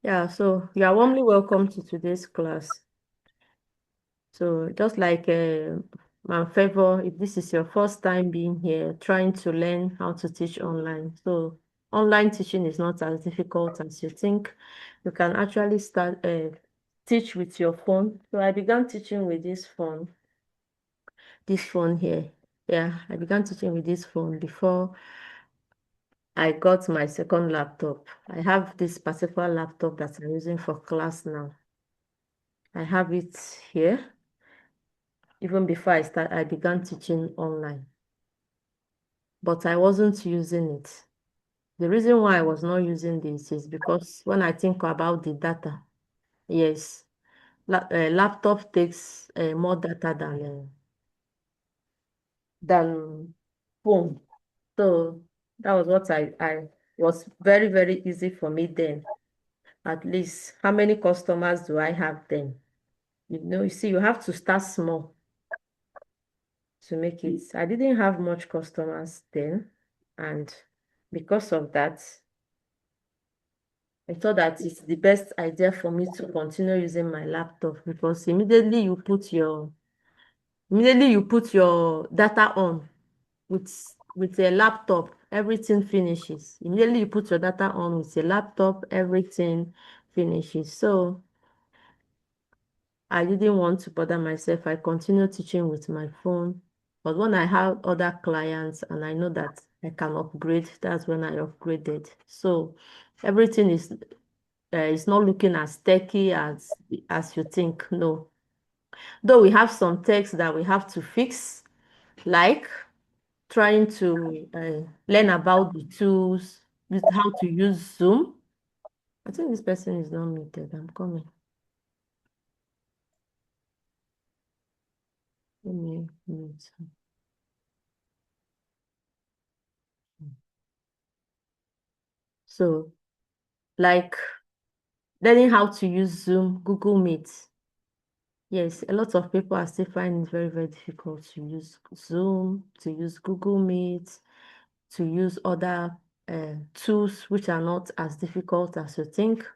Yeah, so you are warmly welcome to today's class. So just like my favor, if this is your first time being here, trying to learn how to teach online. So online teaching is not as difficult as you think. You can actually start teach with your phone. So I began teaching with this phone here. Yeah, I began teaching with this phone before I got my second laptop. I have this particular laptop that I'm using for class now. I have it here. Even before I began teaching online, but I wasn't using it. The reason why I was not using this is because when I think about the data, yes, laptop takes more data than phone. So that was what I was very, very easy for me then. At least, how many customers do I have then? You see, you have to start small to make it. I didn't have much customers then, and because of that, I thought that it's the best idea for me to continue using my laptop because immediately you put your data on with a laptop, everything finishes. Immediately you put your data on with a laptop, everything finishes. So I didn't want to bother myself. I continued teaching with my phone. But when I have other clients and I know that I can upgrade, that's when I upgraded. So everything is not looking as techy as you think. No. Though we have some text that we have to fix, like trying to learn about the tools, how to use Zoom. I think this person is not muted. I'm coming. Let me mute. So, like learning how to use Zoom, Google Meet. Yes, a lot of people are still finding it very, very difficult to use Zoom, to use Google Meet, to use other tools which are not as difficult as you think.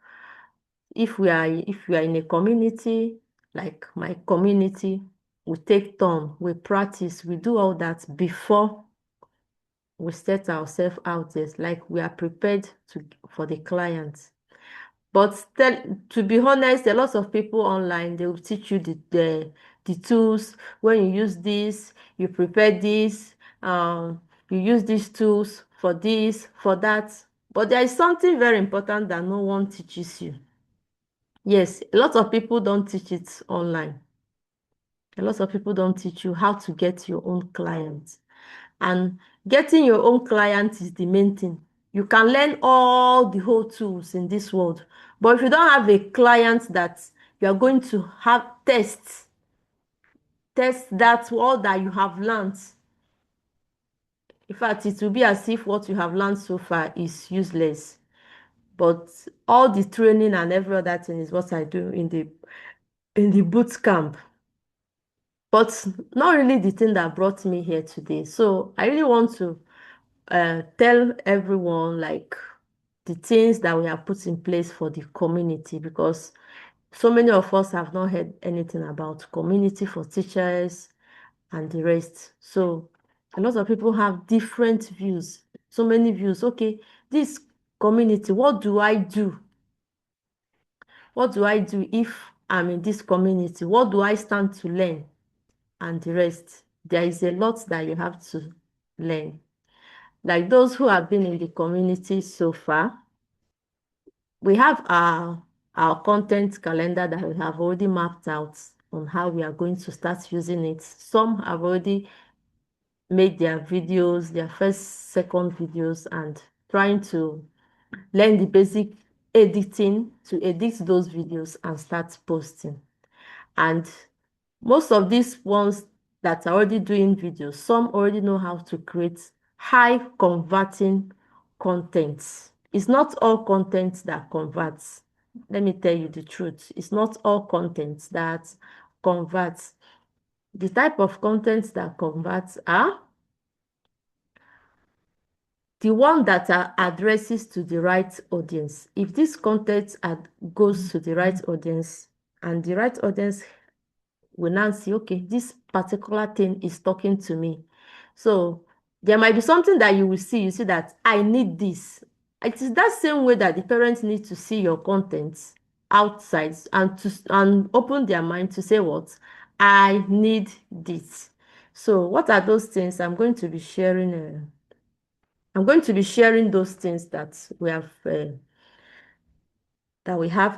If we are in a community, like my community, we take turn, we practice, we do all that before we set ourselves out there, like we are prepared for the clients. But to be honest, a lot of people online, they will teach you the tools. When you use this, you prepare this, you use these tools for this, for that. But there is something very important that no one teaches you. Yes, a lot of people don't teach it online. A lot of people don't teach you how to get your own clients. And getting your own client is the main thing. You can learn all the whole tools in this world, but if you don't have a client that you are going to have test that all that you have learned. In fact, it will be as if what you have learned so far is useless. But all the training and every other thing is what I do in the boot camp. But not really the thing that brought me here today. So I really want to tell everyone like the things that we have put in place for the community because so many of us have not heard anything about community for teachers and the rest. So a lot of people have different views, so many views. Okay, this community, what do I do? What do I do if I'm in this community? What do I stand to learn? And the rest. There is a lot that you have to learn. Like those who have been in the community so far, we have our content calendar that we have already mapped out on how we are going to start using it. Some have already made their videos, their first, second videos, and trying to learn the basic editing to edit those videos and start posting. And most of these ones that are already doing videos, some already know how to create high converting content. It's not all content that converts. Let me tell you the truth. It's not all content that converts. The type of content that converts are the one that addresses to the right audience. If this content goes to the right audience, and the right audience will now see, okay, this particular thing is talking to me. So there might be something that you see that I need this. It is that same way that the parents need to see your content outside and open their mind to say what I need this. So what are those things? I'm going to be sharing those things that we have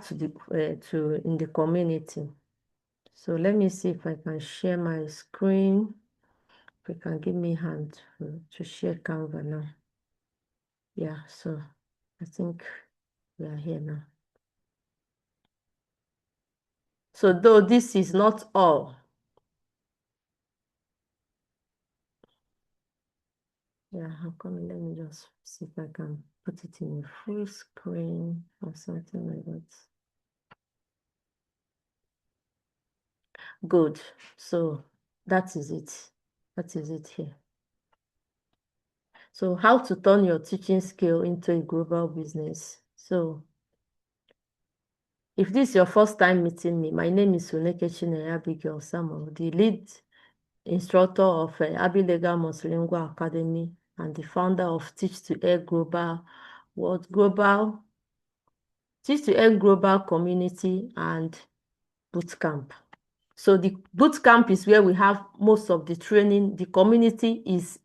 to in the community. So let me see if I can share my screen. If you can give me a hand to share Canva now. Yeah, so I think we are here now. So though this is not all, yeah, how come? Let me just see if I can put it in a full screen or something like that. Good. So that is it. That is it here. So how to turn your teaching skill into a global business. So if this is your first time meeting me, my name is Suneke Abigail Samuel, the lead instructor of Abilega Multilingual Academy and the founder of Teach2Earn Global Community and Bootcamp. So the bootcamp is where we have most of the training. The community is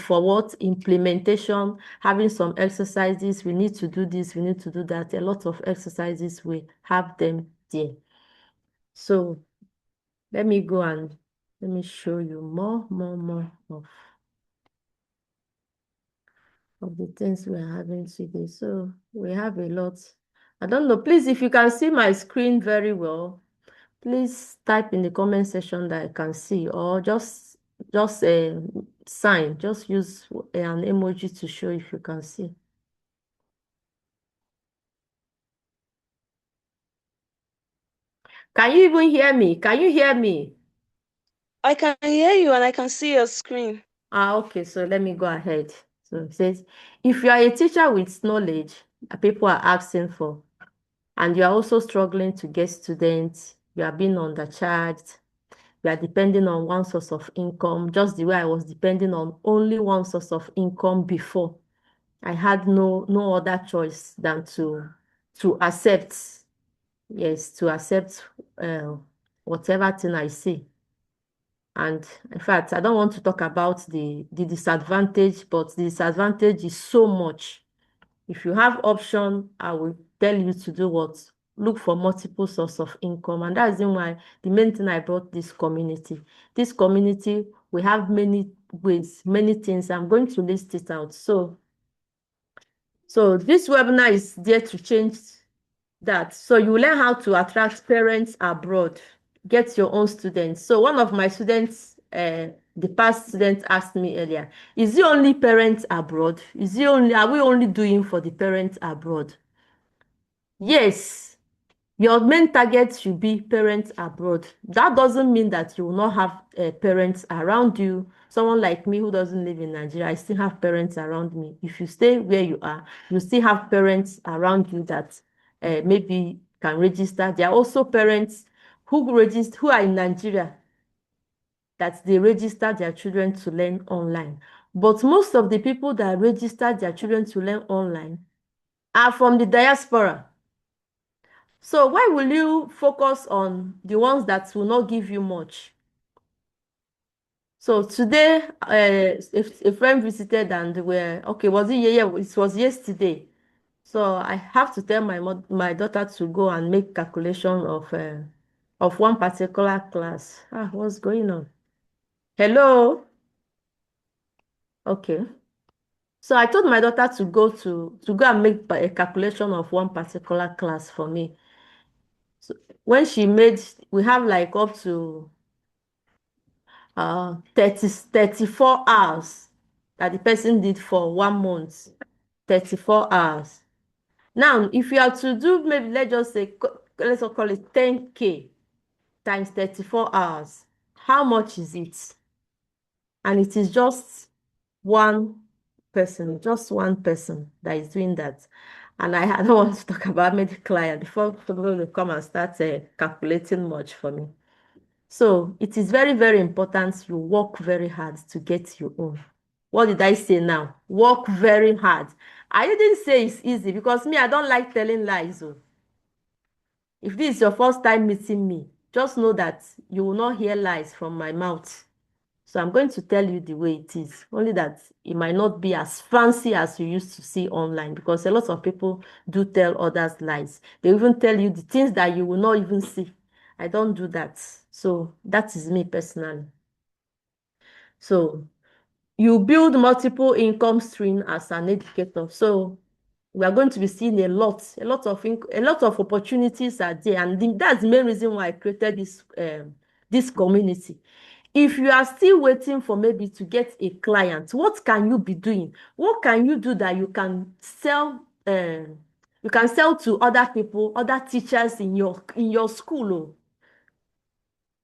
for what? Implementation, having some exercises. We need to do this, we need to do that. A lot of exercises, we have them there. So let me go and let me show you more of the things we're having today. So we have a lot. I don't know, please, if you can see my screen very well, please type in the comment section that I can see, or just a sign, just use an emoji to show if you can see. Can you even hear me? Can you hear me? I can hear you and I can see your screen. Okay, so let me go ahead. So it says, if you are a teacher with knowledge that people are asking for, and you are also struggling to get students, you are being undercharged, you are depending on one source of income, just the way I was depending on only one source of income before. I had no other choice than to accept, yes, to accept whatever thing I see. And in fact, I don't want to talk about the disadvantage, but the disadvantage is so much. If you have option, I will tell you to do what? Look for multiple source of income. And that's why the main thing I brought this community. This community, we have many ways, many things. I'm going to list it out. So this webinar is there to change that. So you learn how to attract parents abroad, get your own students. So one of my students, the past student asked me earlier, is it only parents abroad? Are we only doing for the parents abroad? Yes, your main target should be parents abroad. That doesn't mean that you will not have parents around you. Someone like me who doesn't live in Nigeria, I still have parents around me. If you stay where you are, you still have parents around you that maybe can register. There are also parents who are in Nigeria that they register their children to learn online. But most of the people that register their children to learn online are from the diaspora. So why will you focus on the ones that will not give you much? So today, if a friend visited and were okay, was it? Yeah, it was yesterday. So I have to tell my daughter to go and make calculation of one particular class. What's going on? Hello? Okay. So I told my daughter to go and make a calculation of one particular class for me. So when she made, we have like up to 34 hours that the person did for 1 month. 34 hours. Now, if you are to do, maybe let's just say, let's call it 10K times 34 hours, how much is it? And it is just one person, just one person that is doing that. And I don't want to talk about many clients before people will come and start calculating much for me. So it is very, very important you work very hard to get your own. What did I say now? Work very hard. I didn't say it's easy because me, I don't like telling lies. Oh. If this is your first time meeting me, just know that you will not hear lies from my mouth. So I'm going to tell you the way it is. Only that it might not be as fancy as you used to see online because a lot of people do tell others lies. They even tell you the things that you will not even see. I don't do that. So that is me personally. So you build multiple income stream as an educator. So we are going to be seeing a lot of opportunities are there, and that's the main reason why I created this community. If you are still waiting for maybe to get a client, what can you be doing? What can you do that you can sell to other people, other teachers in your school,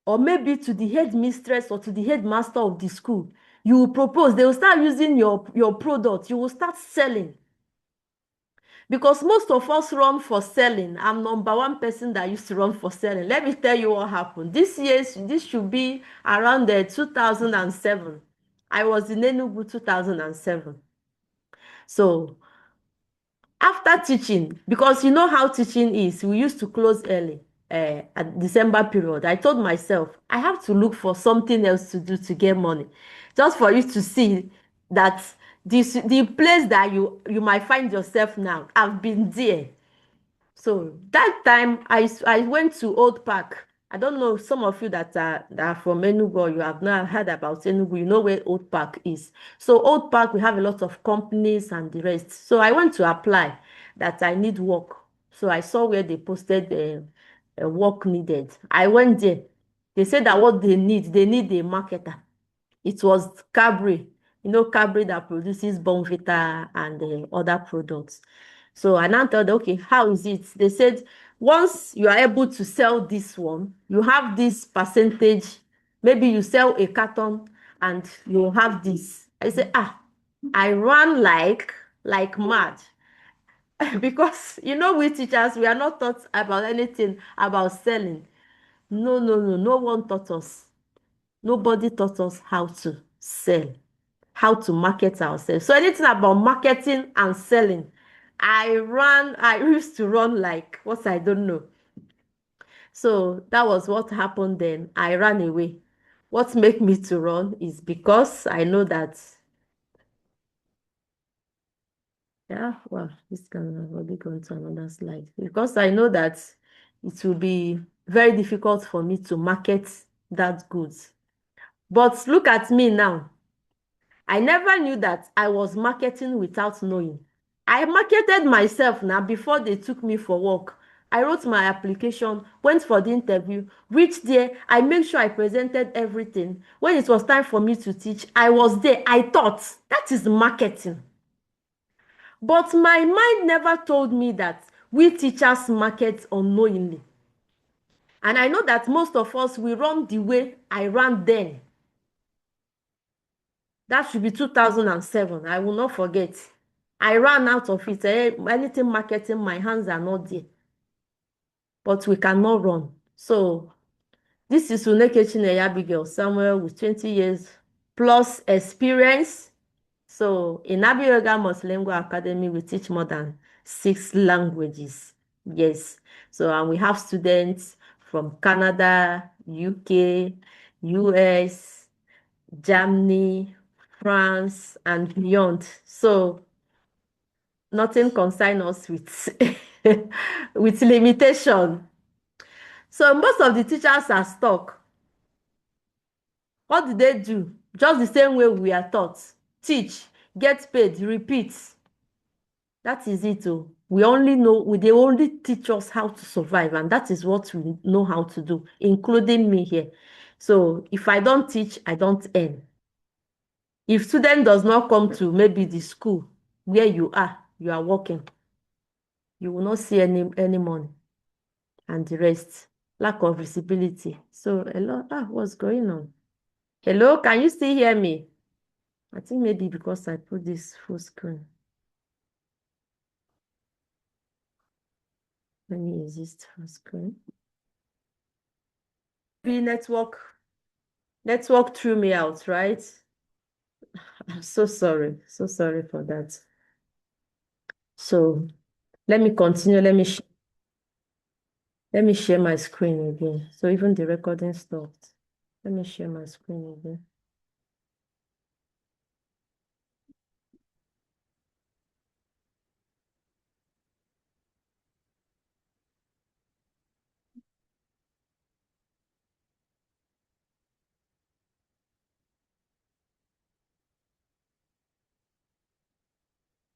or maybe to the headmistress or to the headmaster of the school? You will propose, they will start using your product, you will start selling. Because most of us run for selling. I'm number one person that used to run for selling. Let me tell you what happened. This should be around the 2007. I was in Enugu 2007. So after teaching, because you know how teaching is, we used to close early at December period. I told myself, I have to look for something else to do to get money. Just for you to see that the place that you might find yourself now, I've been there. So that time I went to Old Park. I don't know, some of you that are from Enugu, or you have not heard about Enugu, you know where Old Park is. So Old Park, we have a lot of companies and the rest. So I went to apply that I need work. So I saw where they posted work needed. I went there. They said that what they need a marketer. It was Cadbury, you know, Cadbury that produces Bonvita and other products. So I now told them, okay, how is it? They said, once you are able to sell this one, you have this percentage. Maybe you sell a carton and you have this. I said, I ran like mad. Because you know, we teachers, we are not taught about anything about selling. No, no, no, no one taught us. Nobody taught us how to sell, how to market ourselves. So anything about marketing and selling, I used to run like what I don't know. So that was what happened then. I ran away. What made me to run is because I know that, yeah, well, this can have already gone to another slide. Because I know that it will be very difficult for me to market that goods. But look at me now. I never knew that I was marketing without knowing. I marketed myself now before they took me for work. I wrote my application, went for the interview, reached there. I made sure I presented everything. When it was time for me to teach, I was there. I thought that is marketing. But my mind never told me that we teachers market unknowingly. And I know that most of us, we run the way I ran then. That should be 2007. I will not forget. I ran out of it. Anything marketing, my hands are not there. But we cannot run. So this is Uneke Chineye Abigail Samuel with 20 years plus experience. So in Abiyoga Multilingual Academy, we teach more than 6 languages. Yes. So and we have students from Canada, UK, US, Germany, France, and beyond. So nothing concern us with with limitation. So most of the teachers are stuck. What did they do? Just the same way we are taught. Teach, get paid, repeat. That is it. Oh. They only teach us how to survive, and that is what we know how to do, including me here. So if I don't teach, I don't earn. If student does not come to maybe the school where you are working, you will not see any money and the rest. Lack of visibility. So a lot, what's going on? Hello, can you still hear me? I think maybe because I put this full screen. Let me use this full screen. The network threw me out, right? I'm so sorry. So sorry for that. So let me continue. Let me share my screen again. So even the recording stopped. Let me share my screen again.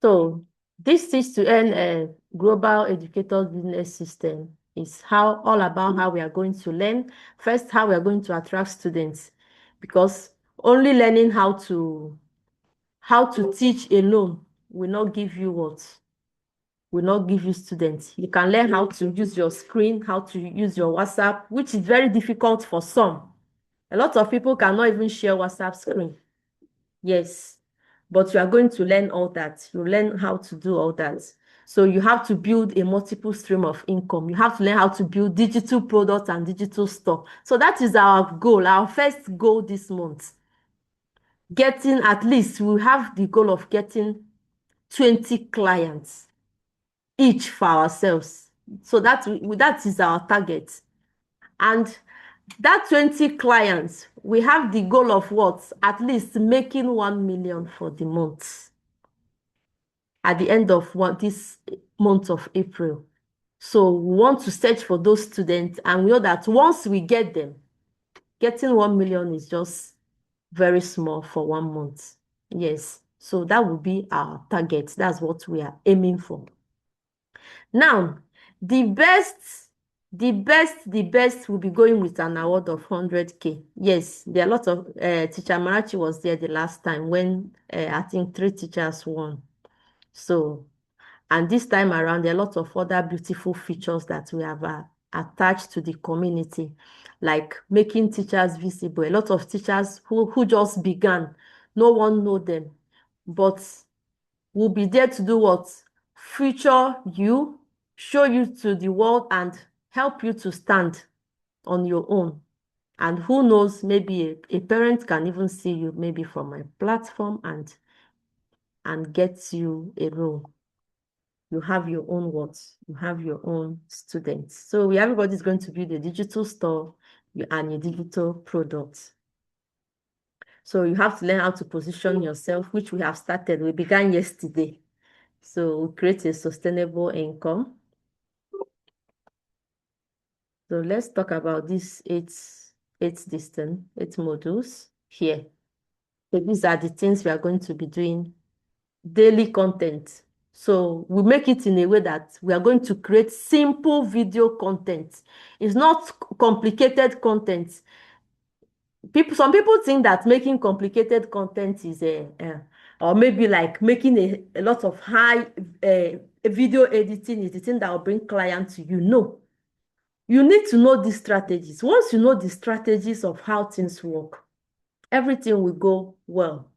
So this Teach2Earn a global educator business system is all about how we are going to learn. First, how we are going to attract students, because only learning how to teach alone will not give you what? Will not give you students. You can learn how to use your screen, how to use your WhatsApp, which is very difficult for some. A lot of people cannot even share WhatsApp screen. Yes, but you are going to learn all that. You learn how to do all that. So you have to build a multiple stream of income. You have to learn how to build digital products and digital store. So that is our goal, our first goal this month. Getting at least, we have the goal of getting 20 clients each for ourselves. So that is our target. And that 20 clients, we have the goal of what? At least making 1 million for the month at the end of this month of April. So we want to search for those students, and we know that once we get them, getting 1 million is just very small for 1 month. Yes, so that will be our target. That's what we are aiming for. Now, the best will be going with an award of 100K. Yes, there are a lot of Teacher Marachi was there the last time when I think 3 teachers won. So, and this time around, there are a lot of other beautiful features that we have attached to the community, like making teachers visible. A lot of teachers who just began, no one know them, but we'll be there to do what? Feature you, show you to the world, and help you to stand on your own. And who knows, maybe a parent can even see you maybe from a platform and get you a role. You have your own words, you have your own students. So everybody's going to build a digital store and a digital product. So you have to learn how to position yourself, which we have started. We began yesterday. So we create a sustainable income. So let's talk about these eight modules here. So these are the things we are going to be doing. Daily content. So we make it in a way that we are going to create simple video content. It's not complicated content. Some people think that making complicated content is or maybe like making a lot of high video editing is the thing that will bring clients to you. No, you need to know these strategies. Once you know the strategies of how things work, everything will go well.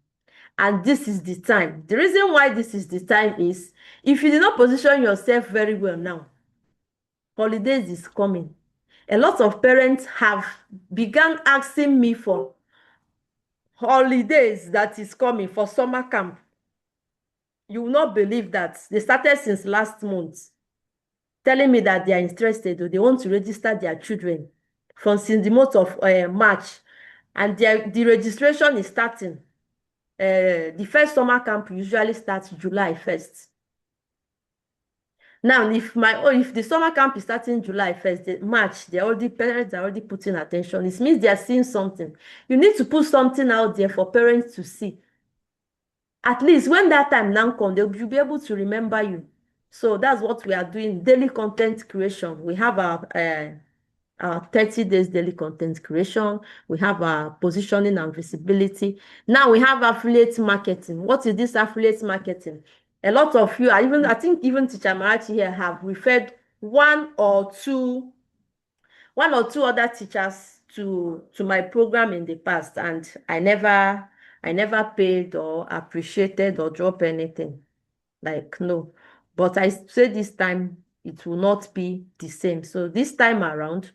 And this is the time. The reason why this is the time is if you did not position yourself very well now, holidays is coming. A lot of parents have begun asking me for holidays that is coming for summer camp. You will not believe that they started since last month, telling me that they are interested or they want to register their children from since the month of March, and the registration is starting. The first summer camp usually starts July 1st. Now, if the summer camp is starting July 1st, March, parents are already putting attention. It means they are seeing something. You need to put something out there for parents to see. At least when that time now comes, they'll be able to remember you. So that's what we are doing, daily content creation. We have our 30 days daily content creation. We have our positioning and visibility. Now we have affiliate marketing. What is this affiliate marketing? A lot of you, I think even Teacher Marachi here have referred one or two other teachers to my program in the past, and I never I never paid or appreciated or drop anything. Like, no. But I say this time it will not be the same. So this time around,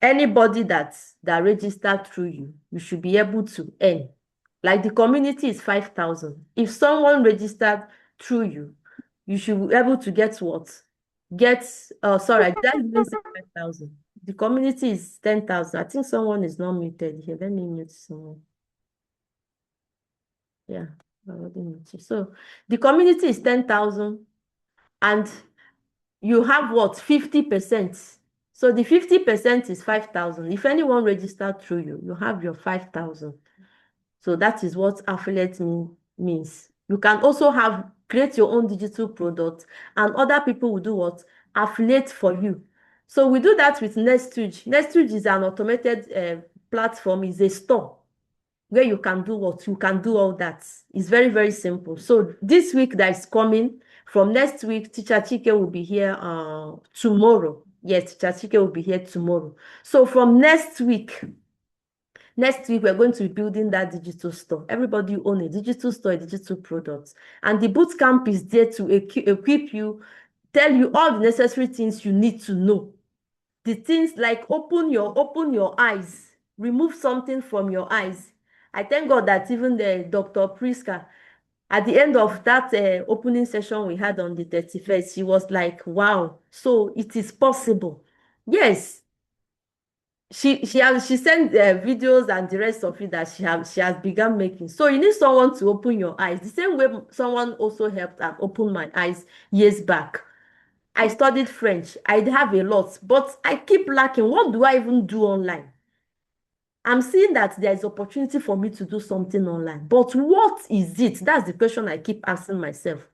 anybody that registered through you, you should be able to earn. Like the community is 5,000. If someone registered through you, you should be able to get what? Get, sorry, did I even say 5,000? The community is 10,000. I think someone is not muted here. Let me mute someone. Yeah, I already muted. So the community is 10,000 and you have what? 50%. So the 50% is 5,000. If anyone registered through you, you have your 5,000. So that is what affiliate means. You can also create your own digital product and other people will do what? Affiliate for you. So we do that with Nestridge. Nestridge is an automated platform, is a store where you can do what? You can do all that. It's very, very simple. So this week that is coming, from next week, Teacher Chike will be here tomorrow. Yes, Teacher Chike will be here tomorrow. So from next week, we're going to be building that digital store. Everybody own a digital store, a digital product. And the boot camp is there to equip you, tell you all the necessary things you need to know. The things like open your eyes, remove something from your eyes. I thank God that even the Dr. Priska, at the end of that opening session we had on the 31st, she was like, wow, so it is possible. Yes, she sent videos and the rest of it that she has begun making. So you need someone to open your eyes. The same way someone also helped and opened my eyes years back. I studied French. I have a lot, but I keep lacking. What do I even do online? I'm seeing that there is opportunity for me to do something online, but what is it? That's the question I keep asking myself.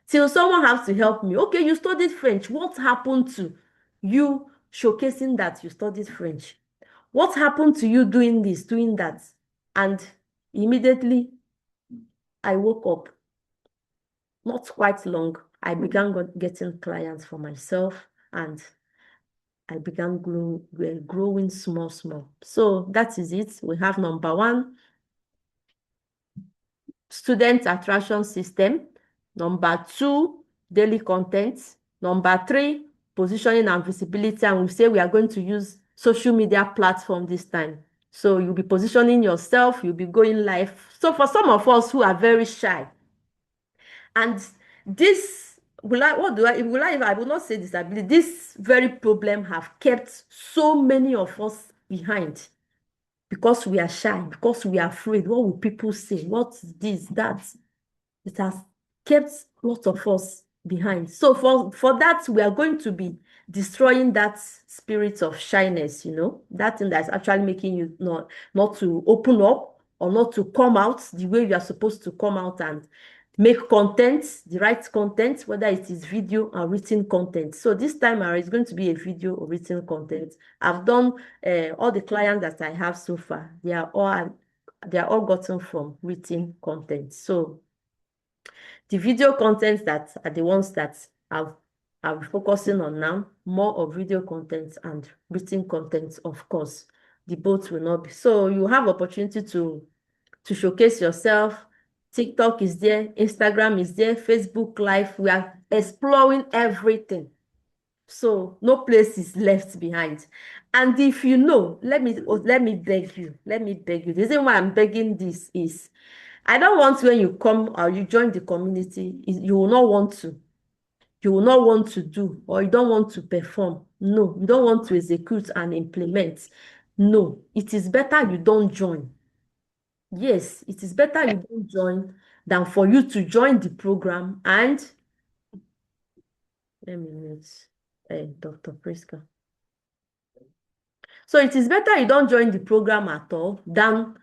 Till someone has to help me. Okay, you studied French. What happened to you showcasing that you studied French? What happened to you doing this, doing that? And immediately I woke up. Not quite long, I began getting clients for myself and I began growing small, small. So that is it. We have number one, student attraction system. Number two, daily content. Number three, positioning and visibility. And we say we are going to use social media platform this time. So you'll be positioning yourself, you'll be going live. So for some of us who are very shy, and this I will not say disability, this very problem have kept so many of us behind because we are shy, because we are afraid. What will people say? What is this, that? It has kept lots of us behind. So for that, we are going to be destroying that spirit of shyness, that thing that's actually making you not to open up or not to come out the way you are supposed to come out and make content, the right content, whether it is video or written content. So this time around, it's going to be a video or written content. I've done all the clients that I have so far. They are all gotten from written content. So the video contents that are the ones that I'll be focusing on now, more of video content and written content, of course. The both will not be. So you have opportunity to showcase yourself. TikTok is there, Instagram is there, Facebook Live. We are exploring everything. So no place is left behind. And if you know, let me beg you. The reason why I'm begging this is I don't want when you come or you join the community, you will not want to. You will not want to do or you don't want to perform. No, you don't want to execute and implement. No, it is better you don't join. Yes, it is better you don't join than for you to join the program and let me mute Dr. Priska. So it is better you don't join the program at all than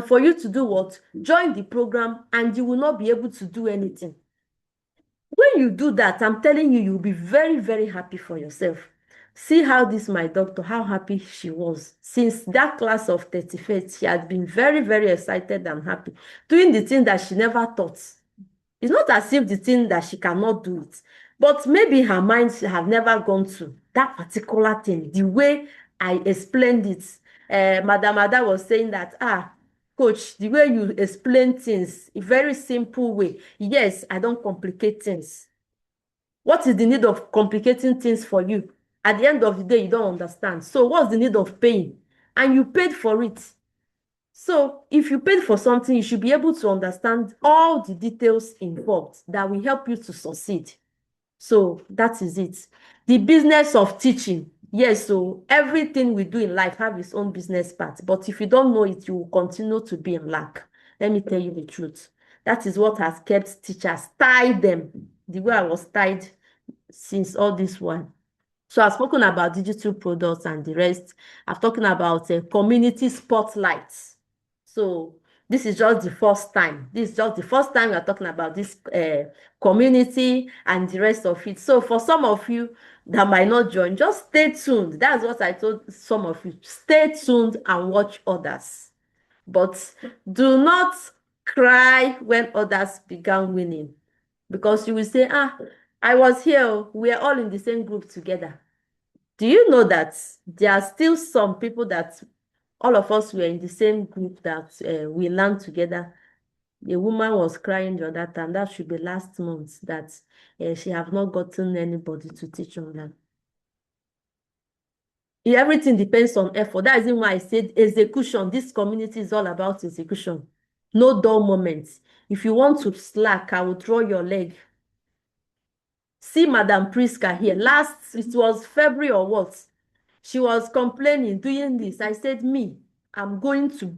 for you to do what? Join the program and you will not be able to do anything. When you do that, I'm telling you, you'll be very, very happy for yourself. See how my doctor, how happy she was. Since that class of 31st, she had been very, very excited and happy, doing the thing that she never thought. It's not as if the thing that she cannot do it, but maybe her mind have never gone to that particular thing, the way I explained it. Madam Ada was saying that, coach, the way you explain things, a very simple way. Yes, I don't complicate things. What is the need of complicating things for you? At the end of the day, you don't understand. So what's the need of paying? And you paid for it. So if you paid for something, you should be able to understand all the details involved that will help you to succeed. So that is it. The business of teaching. Yes, so everything we do in life have its own business part. But if you don't know it, you will continue to be in lack. Let me tell you the truth. That is what has kept teachers, tied them the way I was tied since all this while. So I've spoken about digital products and the rest. I've talking about community spotlights. So this is just the first time. This is just the first time we are talking about this community and the rest of it. So for some of you that might not join, just stay tuned. That's what I told some of you. Stay tuned and watch others. But do not cry when others began winning. Because you will say, I was here, we are all in the same group together. Do you know that there are still some people that all of us were in the same group that we learned together? A woman was crying the other time, that should be last month, that she have not gotten anybody to teach online. Everything depends on effort. That is why I said execution. This community is all about execution. No dull moments. If you want to slack, I will draw your leg. See Madam Priska here. Last, it was February or what? She was complaining, doing this. I said, I'm going to,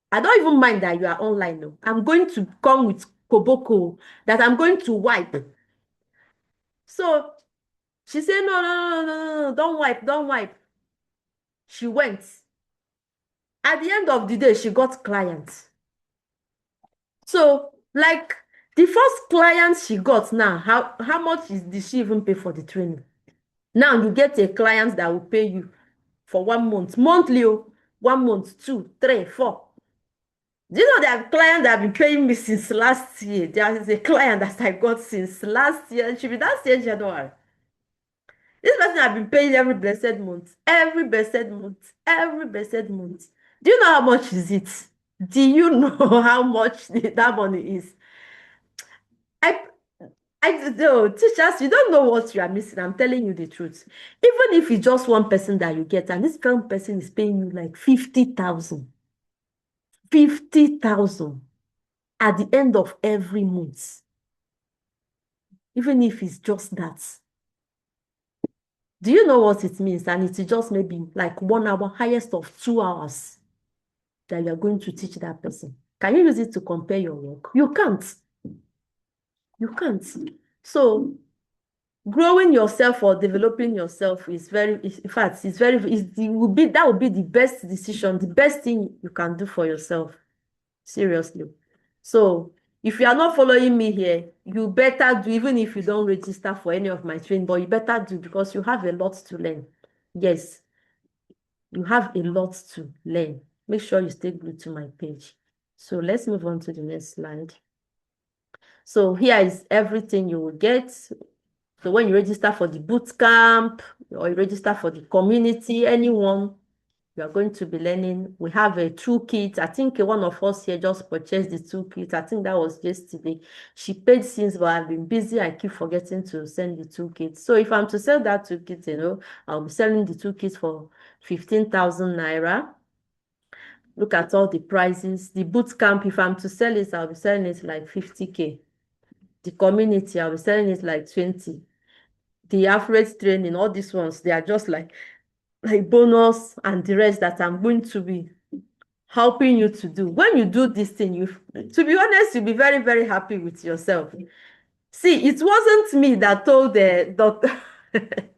I don't even mind that you are online now. I'm going to come with Koboko that I'm going to wipe. So she said, no, no, no, no, no, no, don't wipe, don't wipe. She went. At the end of the day, she got clients. So, like, the first client she got now, how much did she even pay for the training? Now you get a client that will pay you for 1 month, monthly, 1 month, 2, 3, 4. Do you know there are clients that have been paying me since last year? There is a client that I got since last year. It should be last year, January. This person has been paying every blessed month, every blessed month, every blessed month. Do you know how much is it? Do you know how much that money is? I I know, teachers, you don't know what you are missing. I'm telling you the truth. Even if it's just one person that you get, and this one person is paying you like 50,000, 50,000 at the end of every month, even if it's just that. Do you know what it means? And it's just maybe like 1 hour, highest of 2 hours that you're going to teach that person. Can you use it to compare your work? You can't. You can't. So growing yourself or developing yourself is in fact, that would be the best decision, the best thing you can do for yourself. Seriously. So if you are not following me here, you better do, even if you don't register for any of my training, but you better do because you have a lot to learn. Yes, you have a lot to learn. Make sure you stay glued to my page. So let's move on to the next slide. So here is everything you will get. So when you register for the boot camp or you register for the community, anyone, you are going to be learning. We have a toolkit. I think one of us here just purchased the toolkit. I think that was yesterday. She paid since, but I've been busy. I keep forgetting to send the toolkit. So if I'm to sell that toolkit, I'll be selling the toolkit for 15,000 naira. Look at all the prices. The boot camp, if I'm to sell it, I'll be selling it like 50K. The community, I'll be selling it like 20. The average training, all these ones, they are just like bonus and the rest that I'm going to be helping you to do. When you do this thing, to be honest, you'll be very, very happy with yourself. See, it wasn't me that told the doctor. It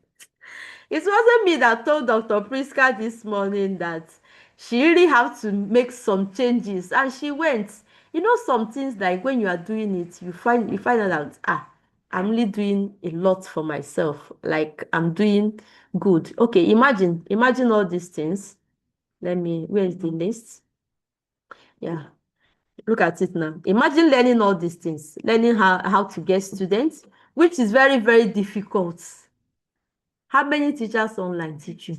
wasn't me that told Dr. Priska this morning that she really have to make some changes, and she went. You know, some things like when you are doing it, you find out I'm really doing a lot for myself. Like I'm doing good. Okay, imagine all these things. Where is the list? Yeah, look at it now. Imagine learning all these things, learning how to get students, which is very, very difficult. How many teachers online teach you?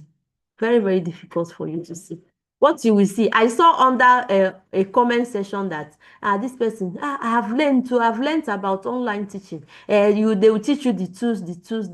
Very, very difficult for you to see. What you will see, I saw under a comment section that this person, I've learned about online teaching. They will teach you the tools.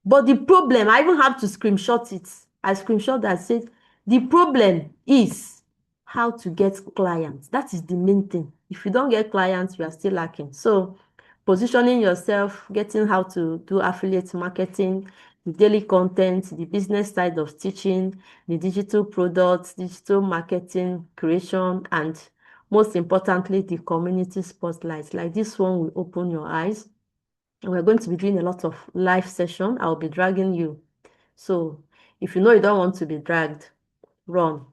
But the problem, I even have to screenshot it. I screenshot that said the problem is how to get clients. That is the main thing. If you don't get clients, you are still lacking. So positioning yourself, getting how to do affiliate marketing, the daily content, the business side of teaching, the digital products, digital marketing creation, and most importantly, the community spotlights. Like this one will open your eyes. And we're going to be doing a lot of live session. I'll be dragging you. So if you know you don't want to be dragged, run.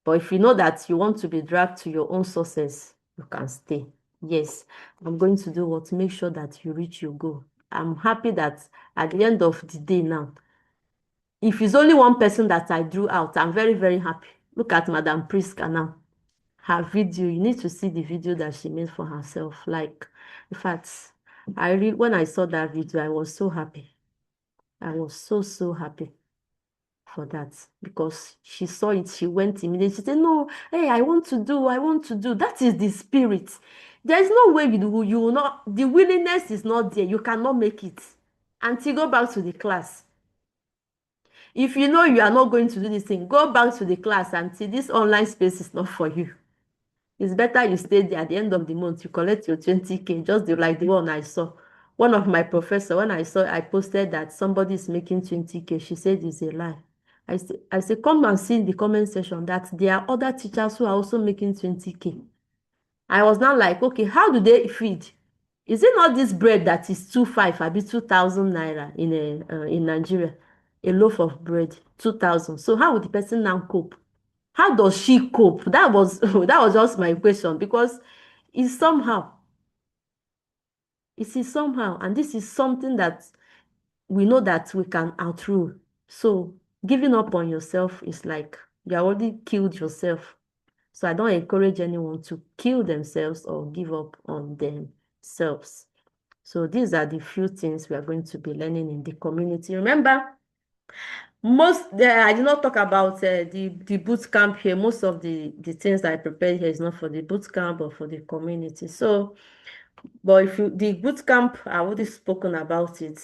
But if you know that you want to be dragged to your own sources, you can stay. Yes, I'm going to do what? Make sure that you reach your goal. I'm happy that at the end of the day now, if it's only one person that I drew out, I'm very, very happy. Look at Madam Priska now. Her video, you need to see the video that she made for herself. Like, in fact, when I saw that video, I was so happy. I was so, so happy for that because she saw it, she went immediately. She said, no, hey, I want to do. That is the spirit. There's no way you will not, the willingness is not there. You cannot make it. Until go back to the class. If you know you are not going to do this thing, go back to the class until this online space is not for you. It's better you stay there at the end of the month, you collect your 20K, just like the one I saw. One of my professor, when I posted that somebody is making 20K, she said it's a lie. I say, come and see in the comment section that there are other teachers who are also making 20K. I was now like, okay, how do they feed? Is it not this bread that is 2,500, abi 2,000 naira in Nigeria? A loaf of bread, 2,000. So how would the person now cope? How does she cope? That was that was just my question because it's somehow, it is somehow, and this is something that we know that we can outrule. So giving up on yourself is like you already killed yourself. So I don't encourage anyone to kill themselves or give up on themselves. So these are the few things we are going to be learning in the community. Remember, I did not talk about the boot camp here. Most of the things that I prepared here is not for the boot camp but for the community. So, but if you the boot camp, I already spoken about it.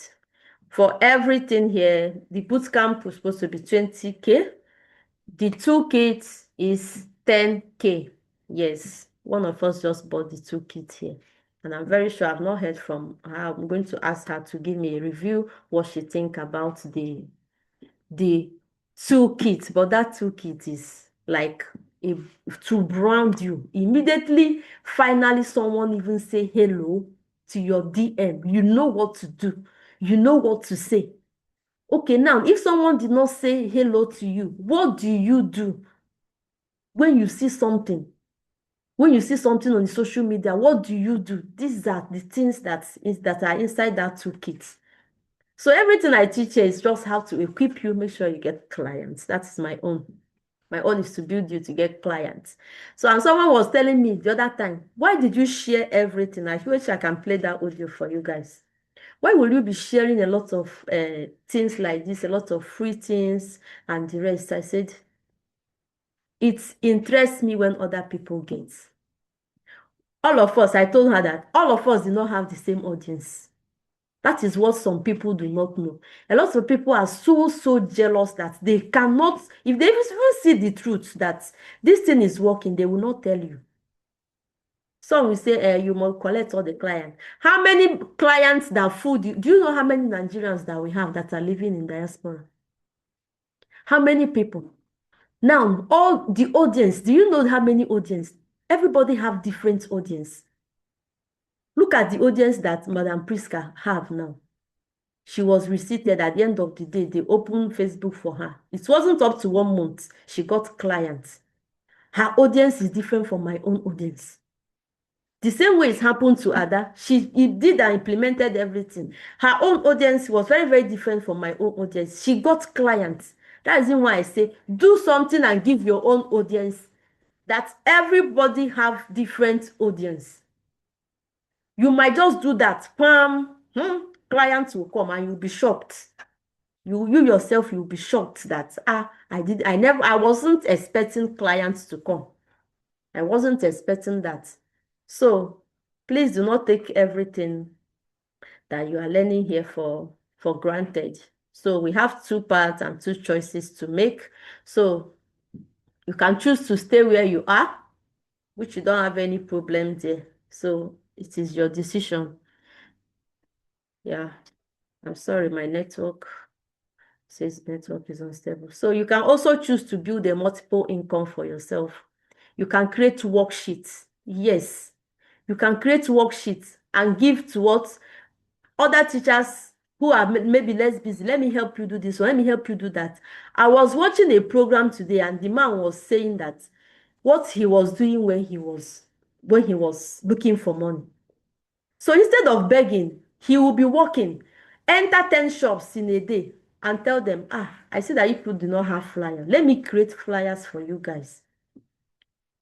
For everything here, the boot camp was supposed to be 20K. The two kits is 10K. Yes, one of us just bought the two kits here. And I'm very sure I've not heard from her. I'm going to ask her to give me a review, what she think about the toolkit, but that toolkit is like a, to brand you. Immediately, finally, someone even say hello to your DM. You know what to do. You know what to say. Okay, now, if someone did not say hello to you, what do you do when you see something? When you see something on the social media, what do you do? These are the things that are inside that toolkit. So everything I teach here is just how to equip you, make sure you get clients. That's my own. My own is to build you to get clients. So, and someone was telling me the other time, why did you share everything? I wish I can play that audio for you guys. Why will you be sharing a lot of things like this, a lot of free things and the rest? I said, it interests me when other people get. All of us, I told her that all of us do not have the same audience. That is what some people do not know. A lot of people are so jealous that they cannot, if they even see the truth that this thing is working, they will not tell you. Some will say, you must collect all the clients. How many clients that food? Do you know how many Nigerians that we have that are living in diaspora? How many people? Now, all the audience, do you know how many audience? Everybody have different audience. Look at the audience that Madam Priska have now. She was receipted at the end of the day. They opened Facebook for her. It wasn't up to 1 month. She got clients. Her audience is different from my own audience. The same way it happened to Ada. She did and implemented everything. Her own audience was very, very different from my own audience. She got clients. That is why I say, do something and give your own audience. That everybody have different audience. You might just do that. Clients will come and you'll be shocked. You yourself, you'll be shocked that I wasn't expecting clients to come. I wasn't expecting that. So please do not take everything that you are learning here for granted. So we have two paths and two choices to make. So you can choose to stay where you are, which you don't have any problem there. So it is your decision. Yeah, I'm sorry, my network says network is unstable. So you can also choose to build a multiple income for yourself. You can create worksheets. Yes, you can create worksheets and give to what other teachers who are maybe less busy. Let me help you do this, or let me help you do that. I was watching a program today, and the man was saying that what he was doing when he was looking for money. So instead of begging, he will be working, enter 10 shops in a day and tell them, I see that you people do not have flyers. Let me create flyers for you guys.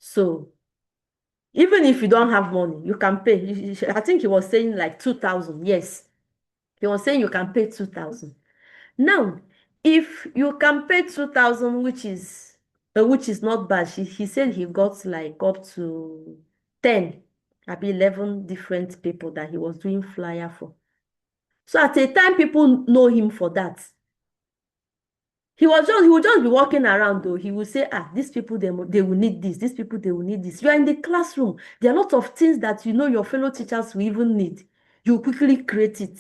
So even if you don't have money, you can pay. I think he was saying like 2,000. Yes. He was saying you can pay 2,000. Now, if you can pay 2,000, which is not bad. He said he got like up to 10, maybe 11 different people that he was doing flyer for. So at a time, people know him for that. He would just be walking around though. He would say, these people, they will need this. These people, they will need this. You are in the classroom. There are a lot of things that you know your fellow teachers will even need. You quickly create it.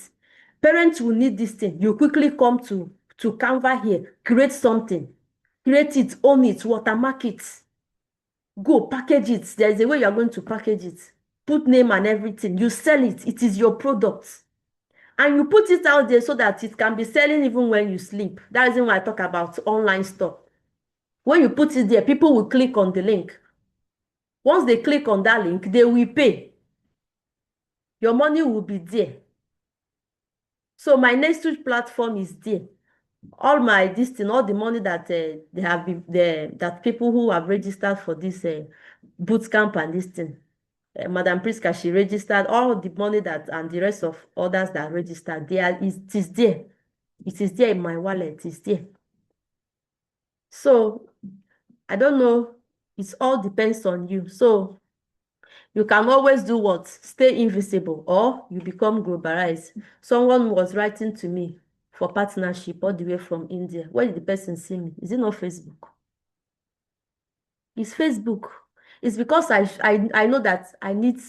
Parents will need this thing. You quickly come to Canva here, create something. Create it, own it, watermark it. Go, package it. There is a way you are going to package it. Put name and everything. You sell it. It is your product. And you put it out there so that it can be selling even when you sleep. That is why I talk about online store. When you put it there, people will click on the link. Once they click on that link, they will pay. Your money will be there. So my next week platform is there. All all the money that they have been there, that people who have registered for this boot camp and this thing. Madam Priska, she registered all the money that and the rest of others that registered. It is there. It is there in my wallet. It is there. So I don't know. It all depends on you. So you can always do what? Stay invisible or you become globalized. Someone was writing to me for partnership all the way from India. Where did the person see me? Is it not Facebook? It's Facebook. It's because I know that I need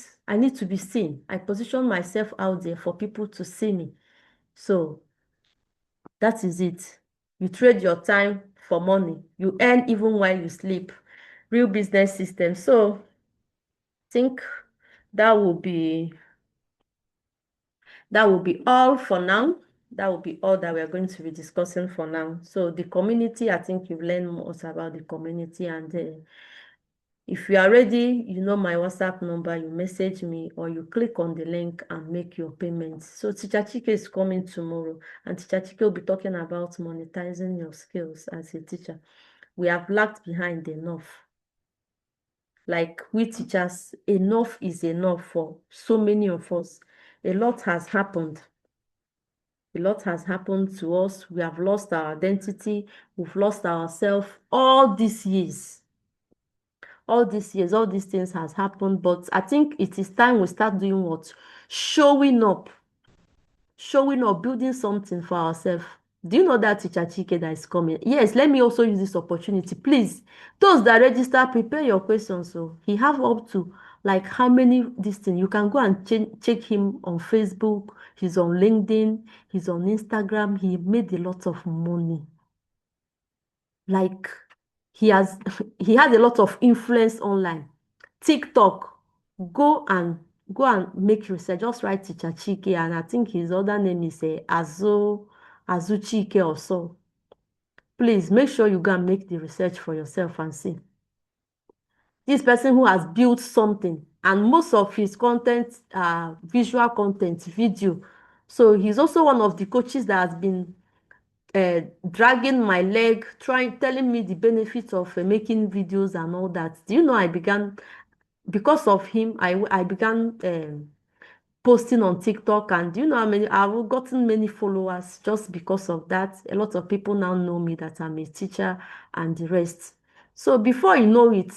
to be seen. I position myself out there for people to see me. So that is it. You trade your time for money. You earn even while you sleep. Real business system. So I think that will be all for now. That will be all that we are going to be discussing for now. So the community, I think you've learned most about the community. And if you are ready, you know my WhatsApp number, you message me or you click on the link and make your payments. So Teacher Chike is coming tomorrow, and Teacher Chike will be talking about monetizing your skills as a teacher. We have lagged behind enough. Like we teachers, enough is enough for so many of us. A lot has happened. A lot has happened to us. We have lost our identity. We've lost ourselves all these years. All these years, all these things has happened. But I think it is time we start doing what? Showing up. Showing up, building something for ourselves. Do you know that Teacher Chike that is coming? Yes, let me also use this opportunity. Please, those that register, prepare your questions. So he have up to like how many this thing. You can go and check him on Facebook. He's on LinkedIn. He's on Instagram. He made a lot of money. Like he has he has a lot of influence online. TikTok. Go and make research. Just write Teacher Chike, and I think his other name is Azu Chike or so. Please make sure you go and make the research for yourself and see. This person who has built something, and most of his content are visual content, video. So he's also one of the coaches that has been dragging my leg, telling me the benefits of making videos and all that. Do you know I began because of him? I began posting on TikTok, and you know how many I've gotten many followers just because of that. A lot of people now know me that I'm a teacher and the rest. So before you know it,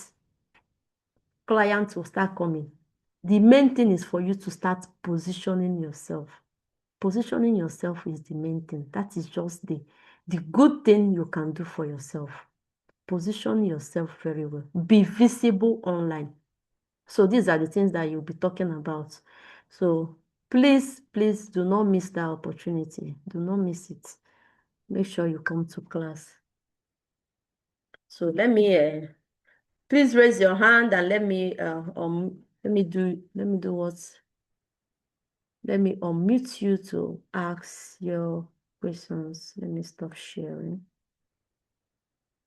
clients will start coming. The main thing is for you to start positioning yourself. Positioning yourself is the main thing. That is just the good thing you can do for yourself. Position yourself very well. Be visible online. So these are the things that you'll be talking about. So please do not miss that opportunity. Do not miss it. Make sure you come to class. So please raise your hand and let me do what? Let me unmute you to ask your questions. Let me stop sharing.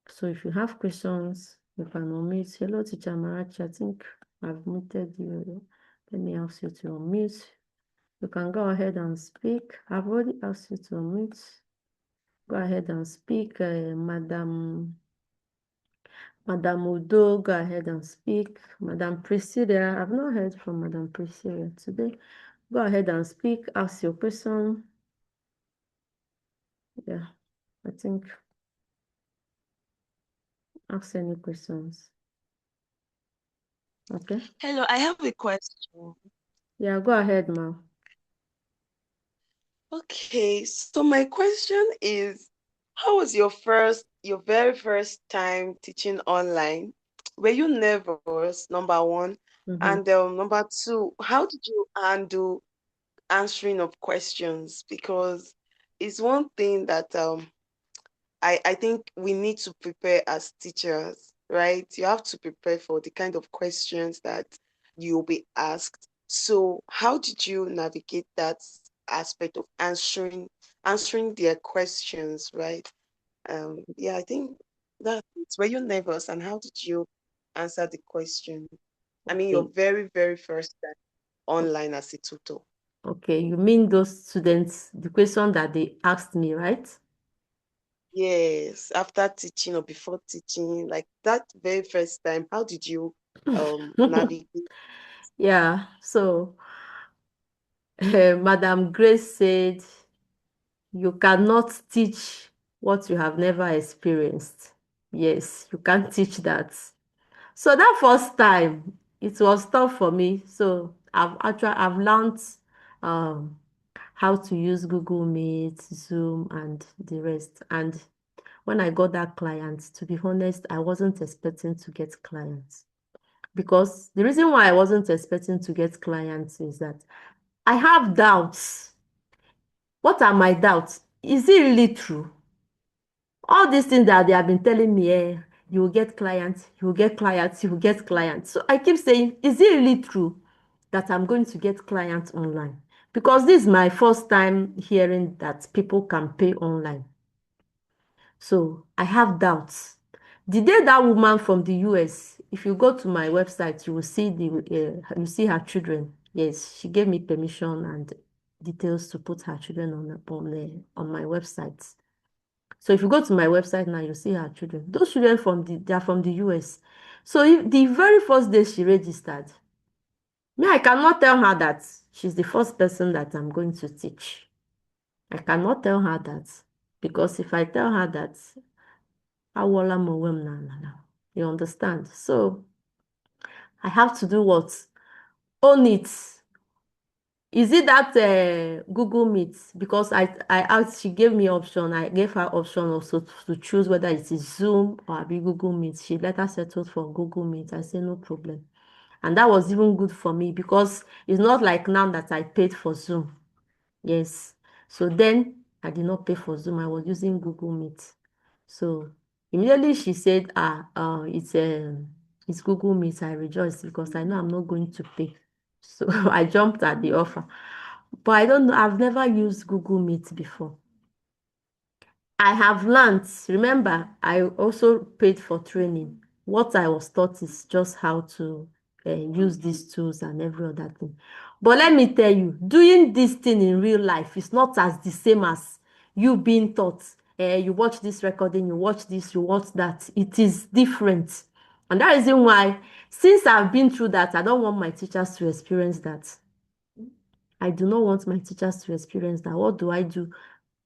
So if you have questions, you can unmute. Hello, Teacher Marachi. I think I've muted you. Let me ask you to unmute. You can go ahead and speak. I've already asked you to unmute. Go ahead and speak. Madam Udo, go ahead and speak. Madam Priscilla, I've not heard from Madam Priscilla today. Go ahead and speak. Ask your question. Yeah, I think ask any questions. Okay. Hello, I have a question. Yeah, go ahead, ma. Okay, so my question is, how was your very first time teaching online? Were you nervous, number one? Mm-hmm. And number two, how did you handle answering of questions? Because it's one thing that I think we need to prepare as teachers, right? You have to prepare for the kind of questions that you'll be asked. So how did you navigate that aspect of answering their questions, right? Yeah, I think that were you nervous and how did you answer the question? I mean, your Okay. very, very first time online as a tutor. Okay, you mean those students, the question that they asked me, right? Yes, after teaching or before teaching, like that very first time, how did you navigate? Yeah, so Madam Grace said, you cannot teach what you have never experienced. Yes, you can't teach that. So that first time, it was tough for me. So I've learned um, how to use Google Meet, Zoom, and the rest. And when I got that client, to be honest, I wasn't expecting to get clients. Because the reason why I wasn't expecting to get clients is that I have doubts. What are my doubts? Is it really true? All these things that they have been telling me, you will get clients, you will get clients, you will get clients. So I keep saying, is it really true that I'm going to get clients online? Because this is my first time hearing that people can pay online. So I have doubts. The day that woman from the US, if you go to my website, you will see you see her children. Yes, she gave me permission and details to put her children on my website. So if you go to my website now, you see her children. Those children they are from the US. So if the very first day she registered, me, I cannot tell her that she's the first person that I'm going to teach. I cannot tell her that because if I tell her that, Awola Mowem na. You understand? So I have to do what? Own it. Is it that Google Meet? Because I asked, she gave me option. I gave her option also to choose whether it is Zoom or be Google Meet. She later settled for Google Meet. I said no problem. And that was even good for me because it's not like now that I paid for Zoom. Yes. So then I did not pay for Zoom. I was using Google Meet. So immediately she said, it's Google Meet. I rejoiced because I know I'm not going to pay. So I jumped at the offer. But I don't know, I've never used Google Meet before. I have learned, remember, I also paid for training. What I was taught is just how to use these tools and every other thing. But let me tell you, doing this thing in real life is not as the same as you being taught. You watch this recording, you watch this, you watch that. It is different. And that reason why, since I've been through that, I don't want my teachers to experience that. I do not want my teachers to experience that. What do I do?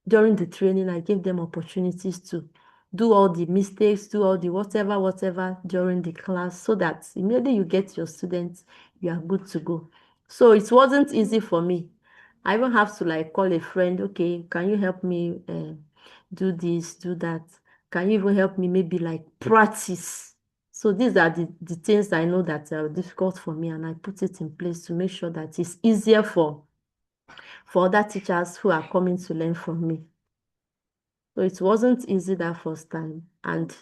During the training, I give them opportunities to do all the mistakes, do all the whatever during the class, so that immediately you get your students, you are good to go. So it wasn't easy for me. I even have to like call a friend, okay, can you help me do this, do that? Can you even help me maybe like practice? So these are the things I know that are difficult for me, and I put it in place to make sure that it's easier for other teachers who are coming to learn from me. So it wasn't easy that first time. And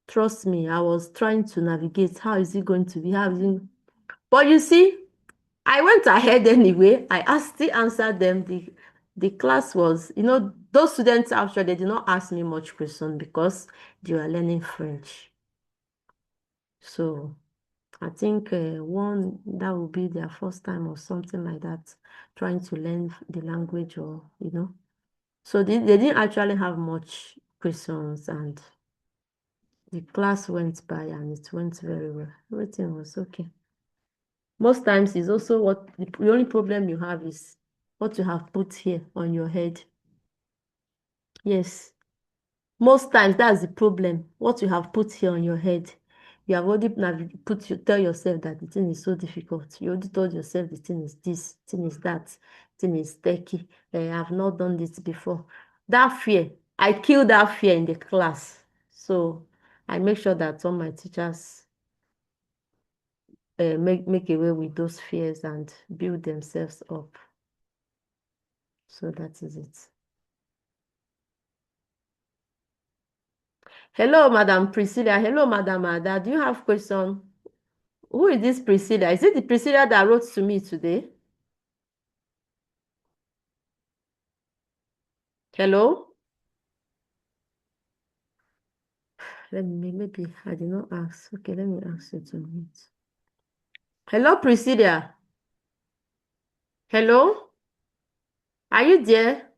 trust me, I was trying to navigate. How is it going to be? How is it? But you see, I went ahead anyway. I asked, still answered them. The class was, those students actually they did not ask me much questions because they were learning French. So I think one that will be their first time or something like that, trying to learn the language or. So they didn't actually have much questions, and the class went by and it went very well. Everything was okay. Most times it's also what the only problem you have is what you have put here on your head. Yes. Most times that's the problem. What you have put here on your head. You have already tell yourself that the thing is so difficult. You already told yourself the thing is this, thing is that, thing is techie. I've not done this before. That fear, I killed that fear in the class. So I make sure that all my teachers make away with those fears and build themselves up. So that is it. Hello, Madam Priscilla. Hello, Madam Ada. Do you have question? Who is this Priscilla? Is it the Priscilla that wrote to me today? Hello? Let me, maybe I did not ask. Okay, let me ask you to meet. Hello, Priscilla. Hello? Are you there?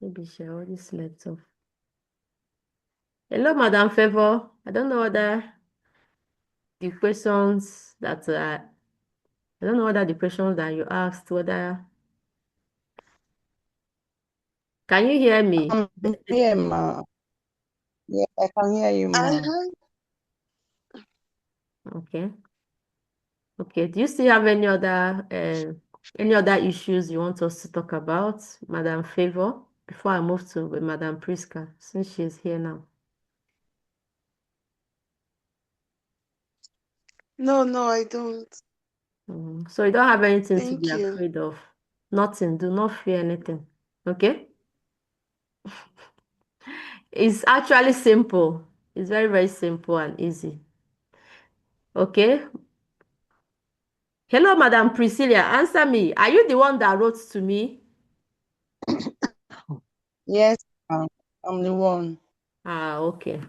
Maybe she already slept off. Hello, Madam Favor. I don't know whether the questions that I don't know whether the questions that you asked, whether can you hear me? I'm here, ma. Yeah, I can hear you, I ma. heard. Okay. Okay. Do you still have any other issues you want us to talk about, Madam Favor, before I move to Madam Priska, since she's here now? No, no, I don't. So you don't have anything to be Thank you. afraid of. Nothing. Do not fear anything. Okay? It's actually simple. It's very, very simple and easy. Okay? Hello, Madam Priscilla. Answer me. Are you the one that wrote to me? Yes, I'm the one. Ah, okay.